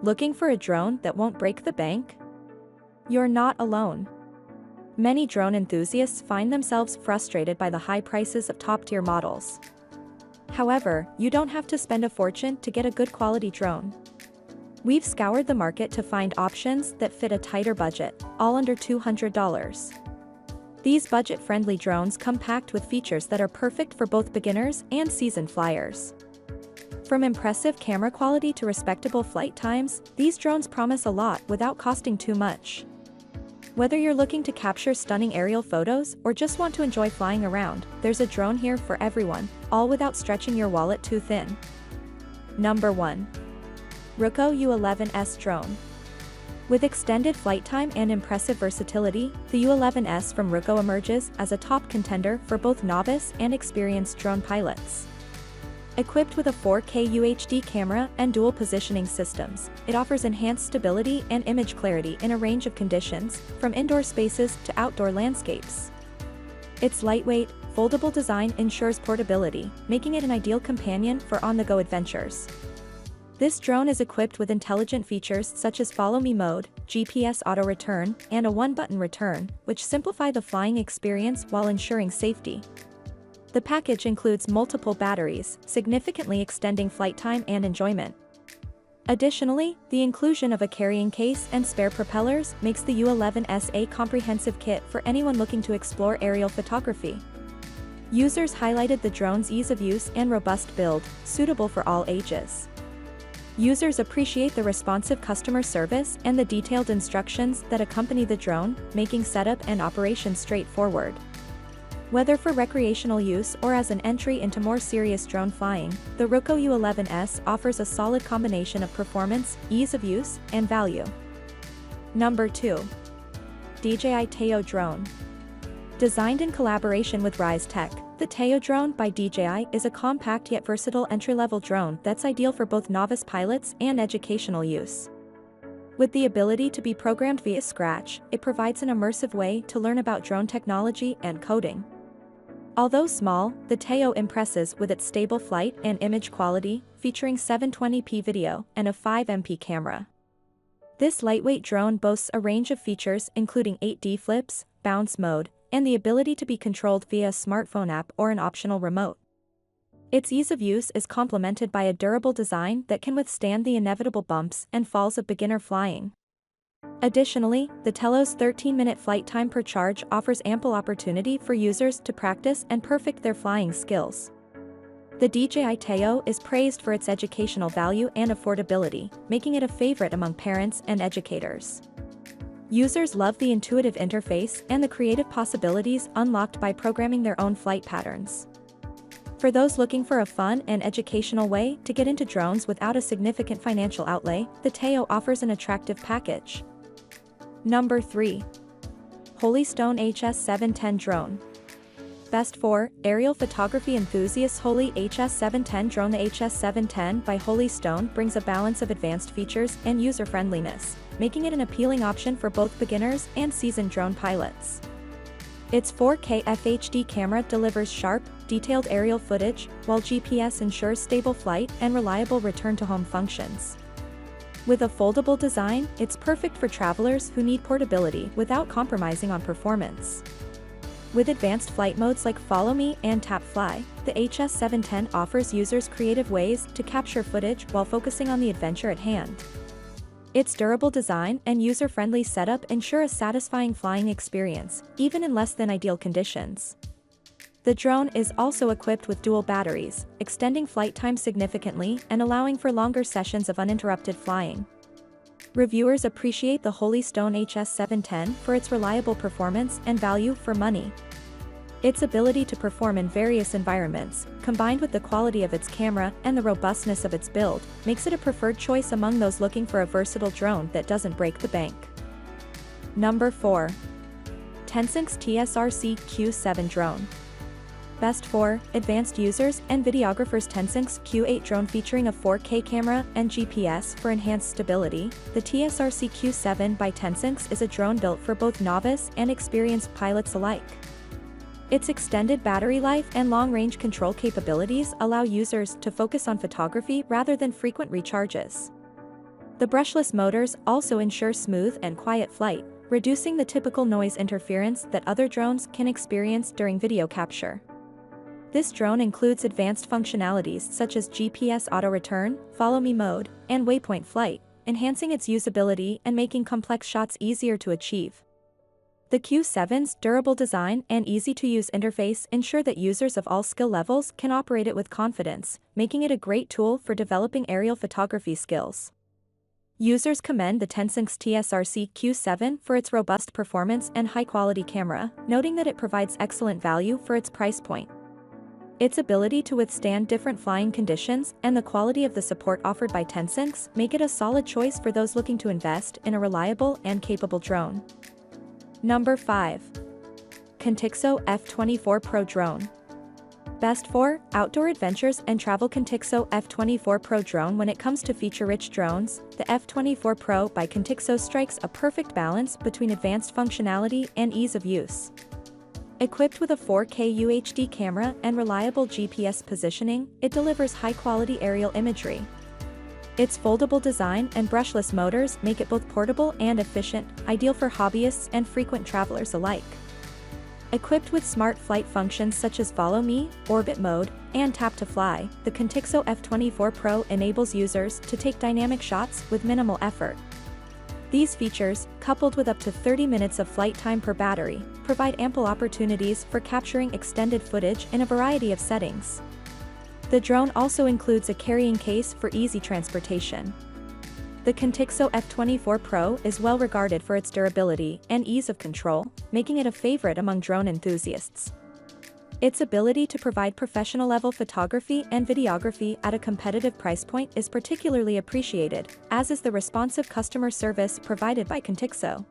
Looking for a drone that won't break the bank? You're not alone. Many drone enthusiasts find themselves frustrated by the high prices of top-tier models. However, you don't have to spend a fortune to get a good quality drone. We've scoured the market to find options that fit a tighter budget, all under $200. These budget-friendly drones come packed with features that are perfect for both beginners and seasoned flyers. From impressive camera quality to respectable flight times, these drones promise a lot without costing too much. Whether you're looking to capture stunning aerial photos or just want to enjoy flying around, there's a drone here for everyone, all without stretching your wallet too thin. Number 1. RCO U1S Drone. With extended flight time and impressive versatility, the U1S from RCO emerges as a top contender for both novice and experienced drone pilots. Equipped with a 4K UHD camera and dual positioning systems, it offers enhanced stability and image clarity in a range of conditions, from indoor spaces to outdoor landscapes. Its lightweight, foldable design ensures portability, making it an ideal companion for on-the-go adventures. This drone is equipped with intelligent features such as Follow Me mode, GPS auto-return, and a one-button return, which simplify the flying experience while ensuring safety. The package includes multiple batteries, significantly extending flight time and enjoyment. Additionally, the inclusion of a carrying case and spare propellers makes the U1S a comprehensive kit for anyone looking to explore aerial photography. Users highlighted the drone's ease of use and robust build, suitable for all ages. Users appreciate the responsive customer service and the detailed instructions that accompany the drone, making setup and operation straightforward. Whether for recreational use or as an entry into more serious drone flying, the RCO U1S offers a solid combination of performance, ease of use, and value. Number 2. DJI Teo Drone. Designed in collaboration with Rise Tech, the Teo Drone by DJI is a compact yet versatile entry-level drone that's ideal for both novice pilots and educational use. With the ability to be programmed via Scratch, it provides an immersive way to learn about drone technology and coding. Although small, the Teo impresses with its stable flight and image quality, featuring 720p video and a 5MP camera. This lightweight drone boasts a range of features including 8D flips, bounce mode, and the ability to be controlled via a smartphone app or an optional remote. Its ease of use is complemented by a durable design that can withstand the inevitable bumps and falls of beginner flying. Additionally, the Teo's 13-minute flight time per charge offers ample opportunity for users to practice and perfect their flying skills. The DJI Teo is praised for its educational value and affordability, making it a favorite among parents and educators. Users love the intuitive interface and the creative possibilities unlocked by programming their own flight patterns. For those looking for a fun and educational way to get into drones without a significant financial outlay, the Teo offers an attractive package. Number 3. Holystone HS710 Drone. Best for aerial photography enthusiasts. Holy HS710 Drone. The HS710 by Holystone brings a balance of advanced features and user-friendliness, making it an appealing option for both beginners and seasoned drone pilots. Its 4K FHD camera delivers sharp, detailed aerial footage, while GPS ensures stable flight and reliable return-to-home functions. With a foldable design, it's perfect for travelers who need portability without compromising on performance. With advanced flight modes like Follow Me and Tap Fly, the HS710 offers users creative ways to capture footage while focusing on the adventure at hand. Its durable design and user-friendly setup ensure a satisfying flying experience, even in less than ideal conditions. The drone is also equipped with dual batteries, extending flight time significantly and allowing for longer sessions of uninterrupted flying. Reviewers appreciate the Holystone HS710 for its reliable performance and value for money. Its ability to perform in various environments, combined with the quality of its camera and the robustness of its build, makes it a preferred choice among those looking for a versatile drone that doesn't break the bank. Number 4. Tenshin's TSRC Q7 Drone. Best for advanced users and videographers. Tenshin's Q8 drone featuring a 4K camera and GPS for enhanced stability. The TSRC Q7 by Tenshin is a drone built for both novice and experienced pilots alike. Its extended battery life and long-range control capabilities allow users to focus on photography rather than frequent recharges. The brushless motors also ensure smooth and quiet flight, reducing the typical noise interference that other drones can experience during video capture. This drone includes advanced functionalities such as GPS auto-return, follow-me mode, and waypoint flight, enhancing its usability and making complex shots easier to achieve. The Q7's durable design and easy-to-use interface ensure that users of all skill levels can operate it with confidence, making it a great tool for developing aerial photography skills. Users commend the Tenshin's TSRC Q7 for its robust performance and high-quality camera, noting that it provides excellent value for its price point. Its ability to withstand different flying conditions and the quality of the support offered by Tenshin make it a solid choice for those looking to invest in a reliable and capable drone. Number 5. Contixo F24 Pro Drone. Best for outdoor adventures and travel. Contixo F24 Pro Drone. When it comes to feature-rich drones, the F24 Pro by Contixo strikes a perfect balance between advanced functionality and ease of use. Equipped with a 4K UHD camera and reliable GPS positioning, it delivers high-quality aerial imagery. Its foldable design and brushless motors make it both portable and efficient, ideal for hobbyists and frequent travelers alike. Equipped with smart flight functions such as Follow Me, Orbit Mode, and Tap to Fly, the Contixo F24 Pro enables users to take dynamic shots with minimal effort. These features, coupled with up to 30 minutes of flight time per battery, provide ample opportunities for capturing extended footage in a variety of settings. The drone also includes a carrying case for easy transportation. The Contixo F24 Pro is well regarded for its durability and ease of control, making it a favorite among drone enthusiasts. Its ability to provide professional-level photography and videography at a competitive price point is particularly appreciated, as is the responsive customer service provided by Contixo.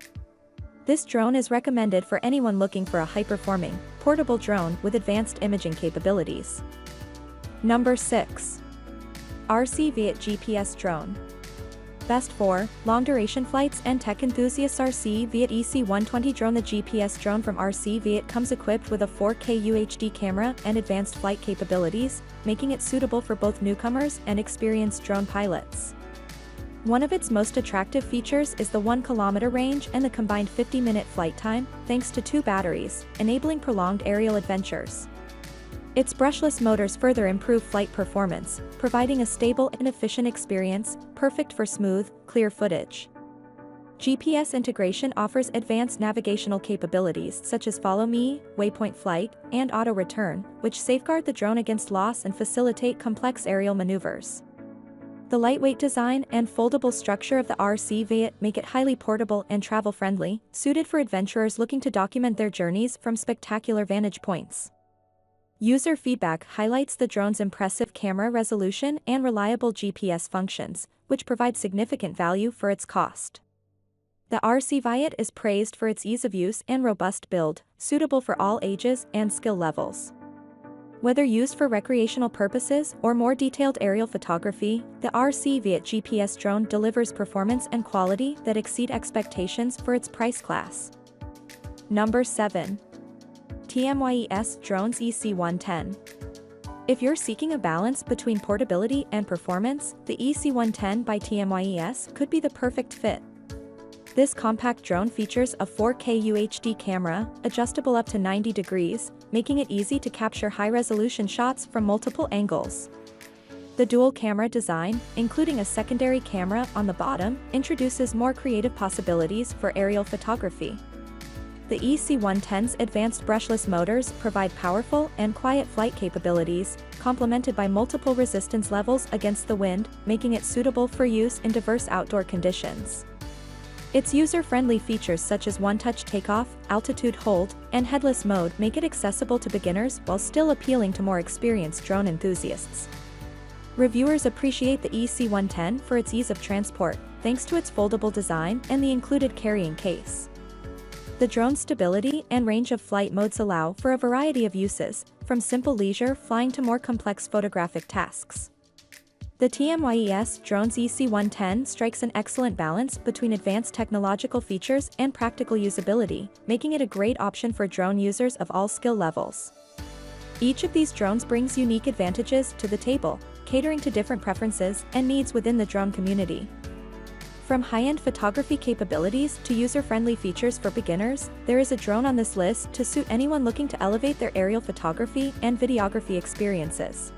This drone is recommended for anyone looking for a high-performing, portable drone with advanced imaging capabilities. Number 6. RCO U1S GPS Drone. Best for long-duration flights and tech enthusiasts. RCO U1S EC120 Drone. The GPS drone from RCO U1S comes equipped with a 4K UHD camera and advanced flight capabilities, making it suitable for both newcomers and experienced drone pilots. One of its most attractive features is the 1-kilometer range and the combined 50-minute flight time, thanks to 2 batteries, enabling prolonged aerial adventures. Its brushless motors further improve flight performance, providing a stable and efficient experience, perfect for smooth, clear footage. GPS integration offers advanced navigational capabilities such as Follow Me, Waypoint Flight, and Auto Return, which safeguard the drone against loss and facilitate complex aerial maneuvers. The lightweight design and foldable structure of the RCO U1S make it highly portable and travel-friendly, suited for adventurers looking to document their journeys from spectacular vantage points. User feedback highlights the drone's impressive camera resolution and reliable GPS functions, which provide significant value for its cost. The RCO U1S is praised for its ease of use and robust build, suitable for all ages and skill levels. Whether used for recreational purposes or more detailed aerial photography, the RCO U1S GPS drone delivers performance and quality that exceed expectations for its price class. Number 7. TMYES Drones EC110. If you're seeking a balance between portability and performance, the EC110 by TMYES could be the perfect fit. This compact drone features a 4K UHD camera, adjustable up to 90 degrees, making it easy to capture high-resolution shots from multiple angles. The dual-camera design, including a secondary camera on the bottom, introduces more creative possibilities for aerial photography. The EC110's advanced brushless motors provide powerful and quiet flight capabilities, complemented by multiple resistance levels against the wind, making it suitable for use in diverse outdoor conditions. Its user-friendly features such as one-touch takeoff, altitude hold, and headless mode make it accessible to beginners while still appealing to more experienced drone enthusiasts. Reviewers appreciate the EC110 for its ease of transport, thanks to its foldable design and the included carrying case. The drone's stability and range of flight modes allow for a variety of uses, from simple leisure flying to more complex photographic tasks. The TMYES Drone's EC110 strikes an excellent balance between advanced technological features and practical usability, making it a great option for drone users of all skill levels. Each of these drones brings unique advantages to the table, catering to different preferences and needs within the drone community. From high-end photography capabilities to user-friendly features for beginners, there is a drone on this list to suit anyone looking to elevate their aerial photography and videography experiences.